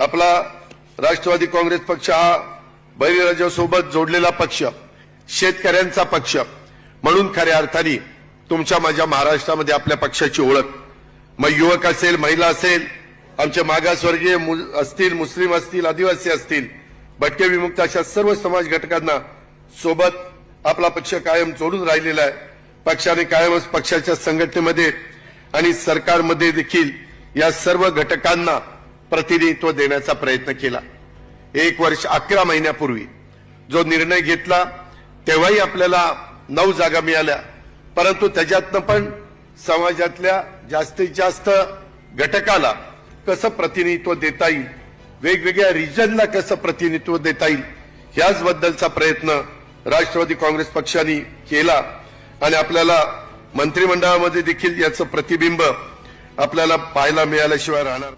आपला राष्ट्रवादी काँग्रेस पक्ष हा बळीराजासोबत जोडलेला पक्ष, शेतकऱ्यांचा पक्ष म्हणून खऱ्या अर्थाने तुमच्या माझ्या महाराष्ट्रामध्ये आपल्या पक्षाची ओळख, मग युवक असेल, महिला असेल, आमचे मागासवर्गीय असतील, मुस्लिम असतील, आदिवासी असतील, भटके विमुक्त अशा सर्व समाज घटकांना सोबत आपला पक्ष कायम जोडून राहिलेला आहे। पक्षाने कायमच पक्षाच्या संघटनेमध्ये आणि सरकारमध्ये देखील या सर्व घटकांना प्रतिनिधित्व देण्याचा प्रयत्न केला। 1 वर्ष 11 महिन्यापूर्वी जो निर्णय घेतला तेव्हाही आपल्याला 9 जागा मिळाल्या, परंतु त्याच्यातनं पण समाजातल्या जास्तीत जास्त घटकाला कसं प्रतिनिधित्व देता येईल, वेगवेगळ्या रिजनला कसं प्रतिनिधित्व देता येईल, याचबद्दलचा प्रयत्न राष्ट्रवादी काँग्रेस पक्षाने केला आणि आपल्याला मंत्रिमंडळामध्ये देखील याचं प्रतिबिंब आपल्याला पाहायला मिळाल्याशिवाय राहणार